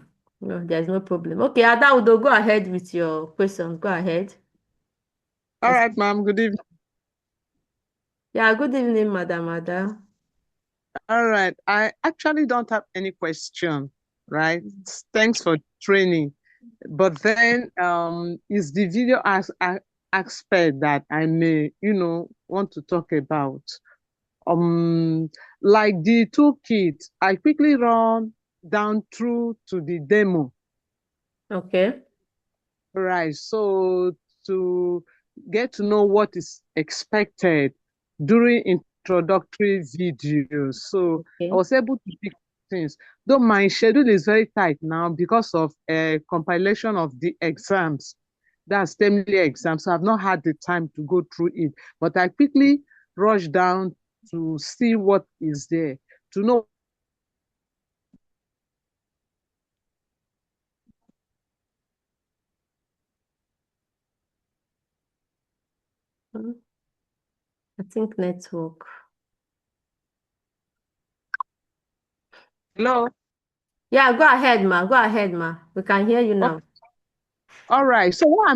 No, there's no problem. Okay, Ada, go ahead with your questions. Go ahead. All right, ma'am. Good evening. Yeah, good evening, Madam Ada. All right. I actually don't have any question, right? Thanks for training. But then, is the video aspect that I may, want to talk about. Um, like the toolkit, I quickly run down through to the demo. Okay. Right. So to get to know what is expected during introductory videos. So I Okay. was able to pick things. Though my schedule is very tight now because of a compilation of the exams. That's terminal exams. So I've not had the time to go through it. But I quickly rush down to see what is there, to know. I think network. Hello. Yeah, go ahead, ma. Go ahead, ma. We can hear you now. All right. So what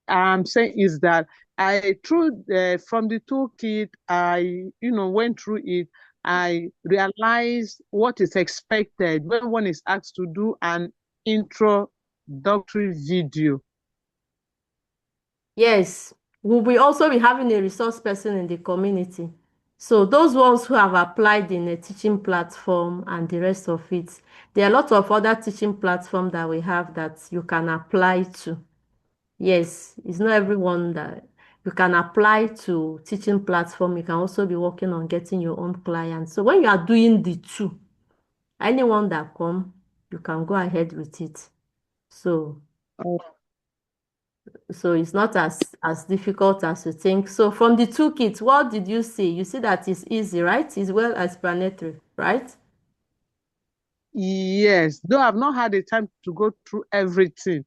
I'm saying is that I through from the toolkit, I went through it. I realized what is expected when one is asked to do an introductory video. Yes. We'll be also be having a resource person in the community. So those ones who have applied in a teaching platform and the rest of it, there are a lot of other teaching platforms that we have that you can apply to. Yes, it's not everyone that you can apply to teaching platform. You can also be working on getting your own clients. So when you are doing the two, anyone that come, you can go ahead with it. So Oh, so it's not as difficult as you think. So from the toolkit, what did you see? You see that it's easy, right? It's well explanatory, right? yes, though I've not had the time to go through everything.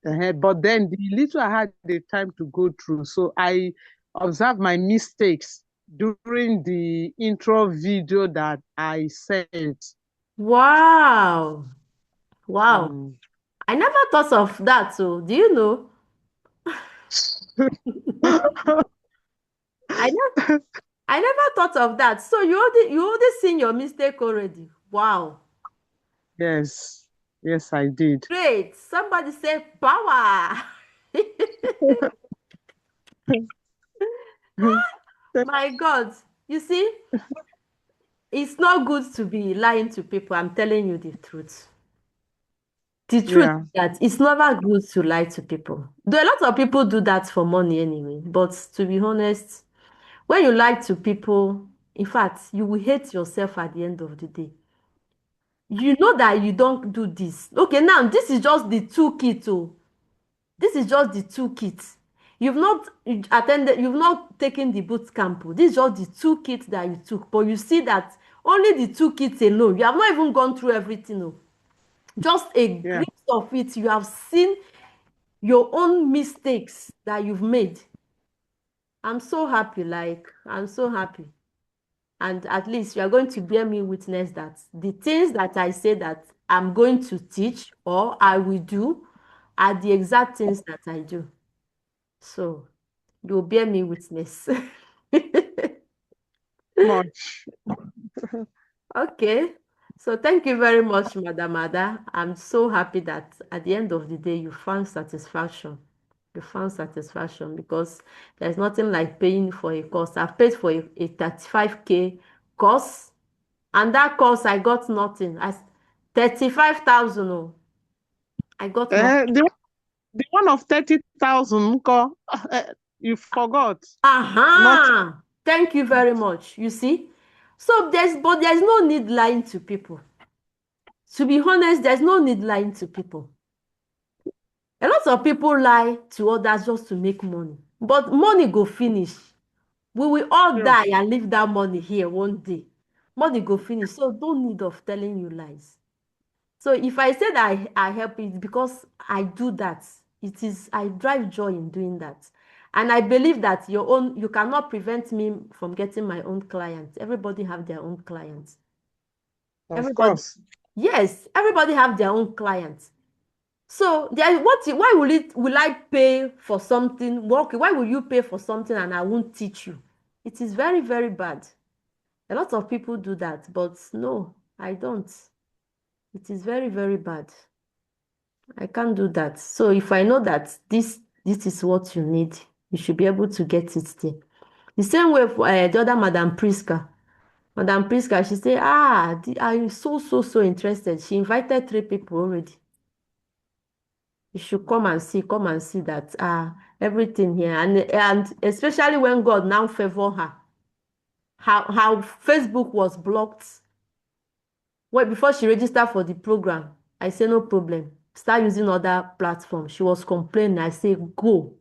But then the little I had the time to go through, so I observed my mistakes during the intro video that I sent. Wow. Wow. Mm. I never thought of that. So do you know? I never I never thought of that. So you already seen your mistake already. Wow. Yes, yes, I did. Great. Somebody say power. My God. You see, it's not good to be lying to people. I'm telling you the truth. The truth Yeah, is that it's never good to lie to people. Though a lot of people do that for money anyway. But to be honest, when you lie to people, in fact, you will hate yourself at the end of the day. You know that you don't do this. Okay, now this is just the toolkit. Oh, this is just the toolkit. You've not attended, you've not taken the boot camp. Oh. This is just the toolkit that you took. But you see that only the toolkit alone, you have not even gone through everything. Oh. Just a yeah. glimpse of it. You have seen your own mistakes that you've made. I'm so happy, like, I'm so happy. And at least you are going to bear me witness that the things that I say that I'm going to teach or I will do are the exact things that I do. So you'll bear me witness. Much. Okay. So thank you very much, Madam Ada. I'm so happy that at the end of the day you found satisfaction. You found satisfaction because there's nothing like paying for a course. I've paid for a 35K course, and that course I got nothing. 35,000. Oh, I got nothing. The one of 30,000, you forgot. Not, Aha! Thank you very much. You see? So there's no need lying to people. To be honest, there's no need lying to people. A lot of people lie to others just to make money. But money go finish. We will all sure. die and leave that money here one day. Money go finish. So don't need of telling you lies. So if I say that I help it because I do that, it is I drive joy in doing that. And I believe that you cannot prevent me from getting my own clients. Everybody have their own clients. Of Everybody, course. yes, everybody have their own clients. So there, why will I pay for something? Well, okay, why will you pay for something and I won't teach you? It is very, very bad. A lot of people do that, but no, I don't. It is very, very bad. I can't do that. So if I know that this is what you need, you should be able to get it there. The same way for the other Madam Priska. Madam Priska, she say, I'm so interested. She invited 3 people already. You should come and see that everything here, and especially when God now favor her. How Facebook was blocked. Well, before she registered for the program, I say no problem. Start using other platforms. She was complaining. I say go.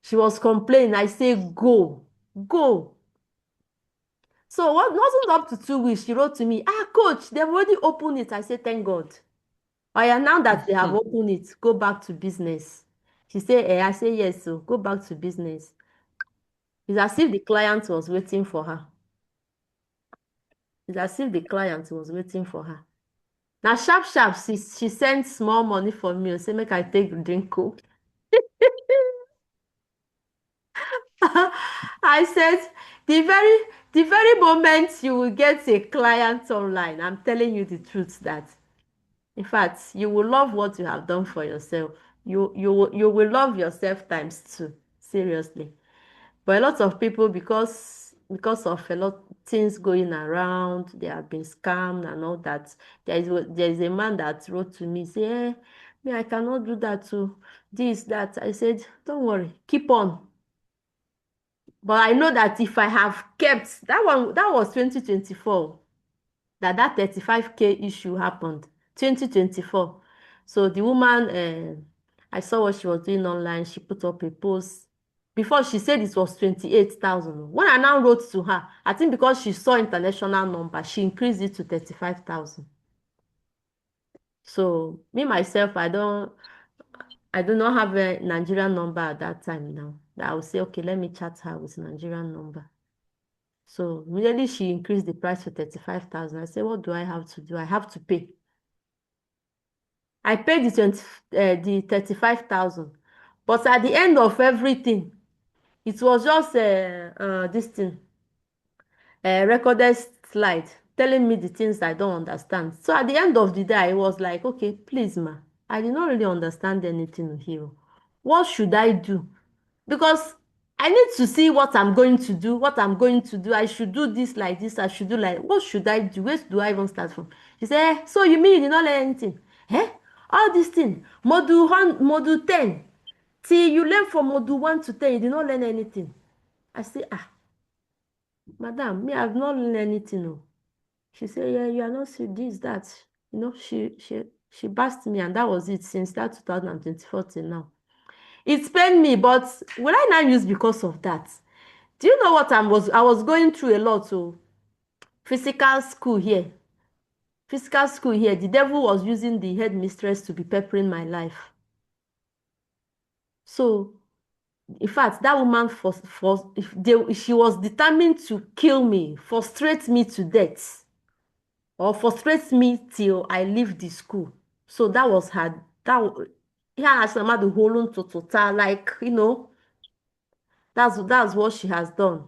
She was complaining. I say go. Go. So what wasn't up to 2 weeks. She wrote to me, coach, they've already opened it. I say, thank God. Oh yeah, now that they have opened it, go back to business. She said, I say yes, so go back to business. It's as if the client was waiting for her. It's as if the client was waiting for her. Now, sharp, sharp, she sent small money for me. Say, make I take drink coke. I said, the very moment you will get a client online, I'm telling you the truth that, in fact, you will love what you have done for yourself. You will love yourself times 2. seriously. But a lot of people, because of a lot things going around, they have been scammed and all that. There is a man that wrote to me, say, me, I cannot do that too. This, that. I said, don't worry, keep on. But I know that if I have kept that one, that was 2024, that 35K issue happened. 2024. So the woman, I saw what she was doing online. She put up a post. Before she said it was 28,000. When I now wrote to her, I think because she saw international number, she increased it to 35,000. So me myself, I do not have a Nigerian number at that time now. That I will say, okay, let me chat her with Nigerian number. So immediately she increased the price to 35,000. I said, what do I have to do? I have to pay. I paid the 35,000. But at the end of everything, it was just this thing, a recorded slide telling me the things I don't understand. So at the end of the day, I was like, okay, please, ma, I did not really understand anything here. What should I do? Because I need to see what I'm going to do, what I'm going to do. I should do this like this. I should do like, what should I do? Where do I even start from? She said, so you mean you did not learn anything? Eh? All these things, module 10, till you learn from module 1 to 10, you did not learn anything. I say, madam, me, I've not learned anything. No. She said, yeah, you are not see this, that. You know, she bashed me, and that was it since that 2024 till now. It pained me, but will I not use because of that? Do you know what I was going through a lot? So physical school here. Physical school here. The devil was using the headmistress to be peppering my life. So, in fact, that woman she was determined to kill me, frustrate me to death, or frustrate me till I leave the school. So that was her. Yeah, has the whole total, like, that's what she has done.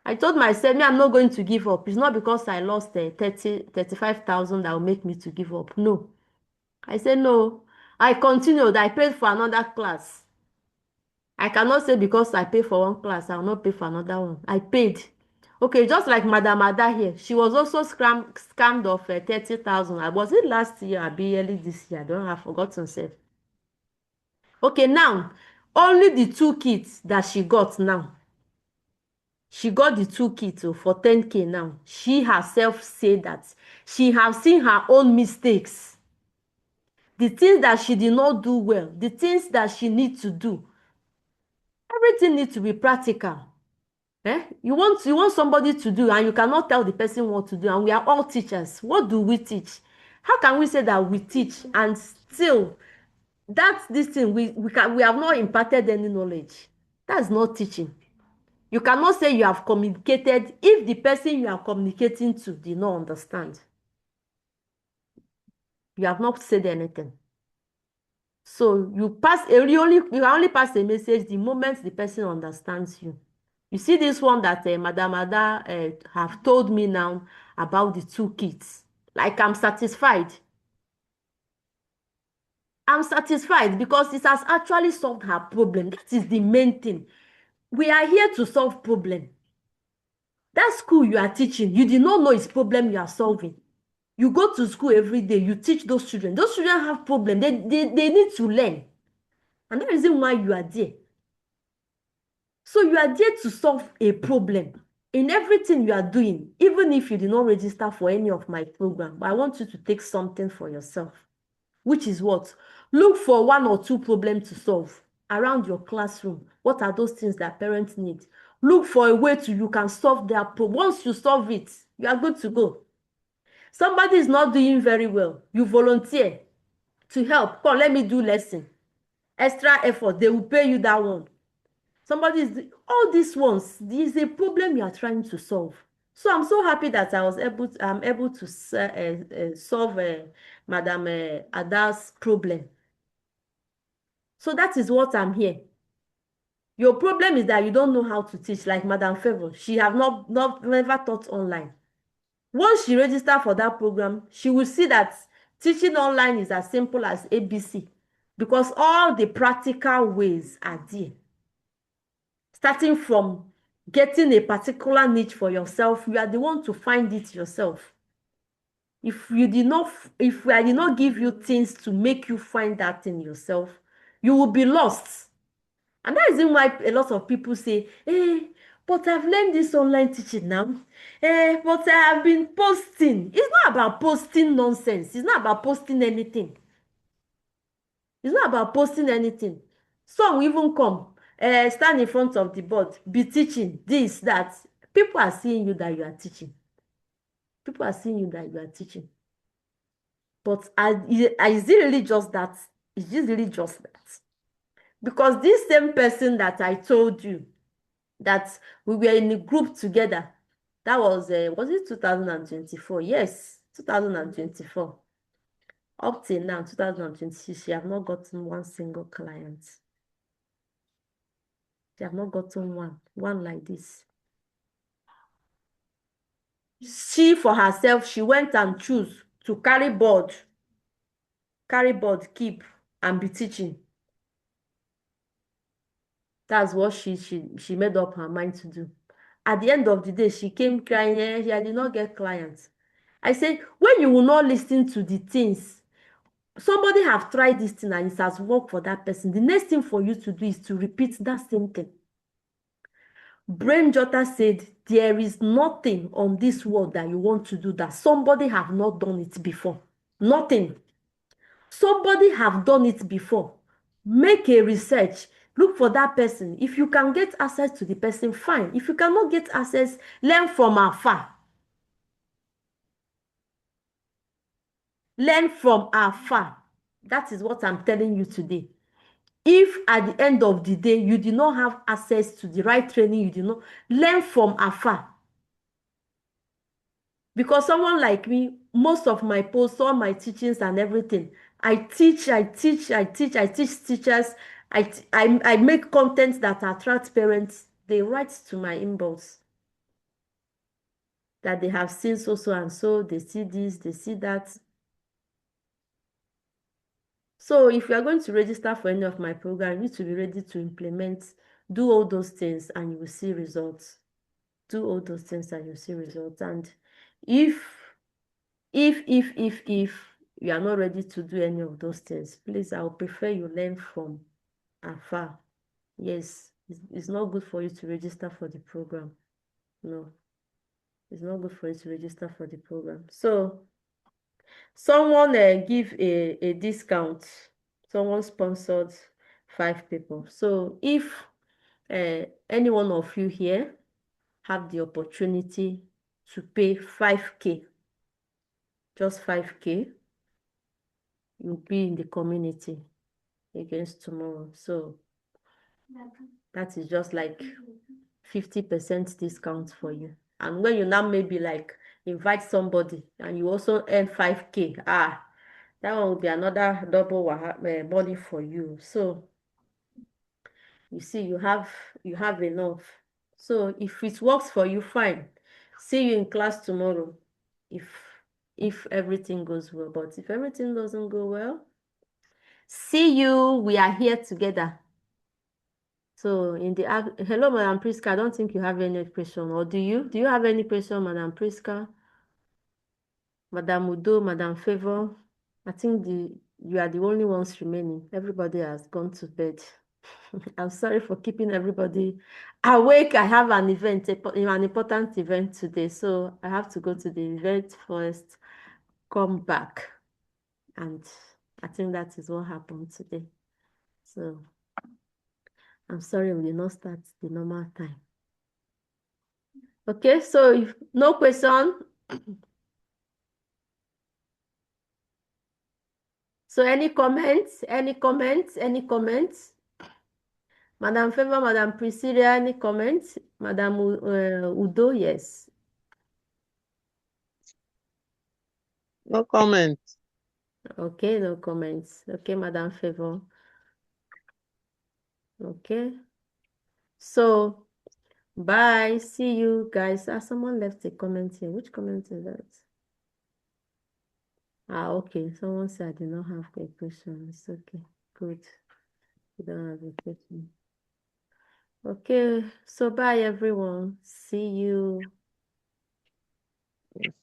I told myself, me, I'm not going to give up. It's not because I lost 35,000 that will make me to give up. No. I said, no. I continued. I paid for another class. I cannot say because I pay for one class, I will not pay for another one. I paid. Okay, just like Madam Ada here. She was also scammed of 30,000. Was it last year or early this year? I don't have forgotten. Self. Okay, now, only the two kids that she got now. She got the two kids for 10K now. She herself said that she has seen her own mistakes. The things that she did not do well, the things that she needs to do. Everything needs to be practical. You want somebody to do, and you cannot tell the person what to do, and we are all teachers. What do we teach? How can we say that we teach and still this thing we have not imparted any knowledge? That's not teaching. You cannot say you have communicated if the person you are communicating to did not understand. You have not said anything. So you can only pass a message the moment the person understands you. You see this one that Madam Ada have told me now about the two kids. Like, I'm satisfied. I'm satisfied because it has actually solved her problem. That is the main thing. We are here to solve problem. That school you are teaching, you did not know its problem you are solving. You go to school every day, you teach those children. Those children have problem. They need to learn. And that is the reason why you are there. So you are there to solve a problem in everything you are doing, even if you did not register for any of my program. But I want you to take something for yourself, which is what? Look for one or two problems to solve around your classroom. What are those things that parents need? Look for a way you can solve their problem. Once you solve it, you are good to go. Somebody is not doing very well. You volunteer to help. Come, let me do lesson. Extra effort, they will pay you that one. All these ones, this is a problem you are trying to solve. So I'm so happy that I'm able to solve Madam Ada's problem. So that is what I'm here. Your problem is that you don't know how to teach, like Madam Favor. She have never taught online. Once she register for that program, she will see that teaching online is as simple as ABC, because all the practical ways are there. starting from getting a particular niche for yourself. You are the one to find it yourself. If I did not give you things to make you find that thing yourself, you will be lost. And that is why a lot of people say, but I've learned this online teaching now. But I have been posting. It's not about posting nonsense. It's not about posting anything. It's not about posting anything. Some will even come, stand in front of the board, be teaching this, that. People are seeing you that you are teaching. People are seeing you that you are teaching. But is it really just that? Is it really just that? Because this same person that I told you that we were in a group together, that was it 2024? Yes, 2024. Up till now, 2026, she have not gotten one single client. She have not gotten one like this. She, for herself, she went and choose to carry board, keep, and be teaching. That's what she made up her mind to do. At the end of the day, she came crying, I did not get clients. I said, when you will not listen to the things, somebody have tried this thing and it has worked for that person, the next thing for you to do is to repeat that same thing. Brain Jotter said, there is nothing on this world that you want to do that somebody have not done it before. Nothing. Somebody have done it before. Make a research. Look for that person. If you can get access to the person, fine. If you cannot get access, learn from afar. Learn from afar. That is what I'm telling you today. If at the end of the day, you do not have access to the right training, you do not learn from afar. Because someone like me, most of my posts, all my teachings and everything, I teach teachers. I make content that attracts parents. They write to my inbox that they have seen so and so, they see this, they see that. So if you are going to register for any of my program, you need to be ready to implement, do all those things, and you will see results. Do all those things and you see results. And if you are not ready to do any of those things, please, I would prefer you learn from afar. Yes, it's not good for you to register for the program. No, it's not good for you to register for the program. So someone give a discount. Someone sponsored 5 people. So if any one of you here have the opportunity to pay 5K, just 5K, you'll be in the community against tomorrow. So that is just like 50% discount for you. And when you now maybe like invite somebody and you also earn 5K, that one will be another double money for you. So you see, you have enough. So if it works for you, fine. See you in class tomorrow if everything goes well. But if everything doesn't go well, see you. We are here together. So hello, Madam Priska. I don't think you have any question, or do you? Do you have any question, Madam Priska? Madam Udo, Madam Favor? I think you are the only ones remaining. Everybody has gone to bed. I'm sorry for keeping everybody awake. I have an important event today, so I have to go to the event first, come back, and I think that is what happened today. So I'm sorry we did not start the normal time. Okay, so if no question. So any comments? Any comments? Any comments? Madam Favor, Madam Priscilla, any comments? Madam Udo, yes. No comment. Okay, no comments. Okay, Madam Favor. Okay. So, bye. See you guys. Someone left a comment here. Which comment is that? Okay. Someone said I did not have a question. It's okay. Good. You don't have a question. Okay, so bye everyone. See you. Yes,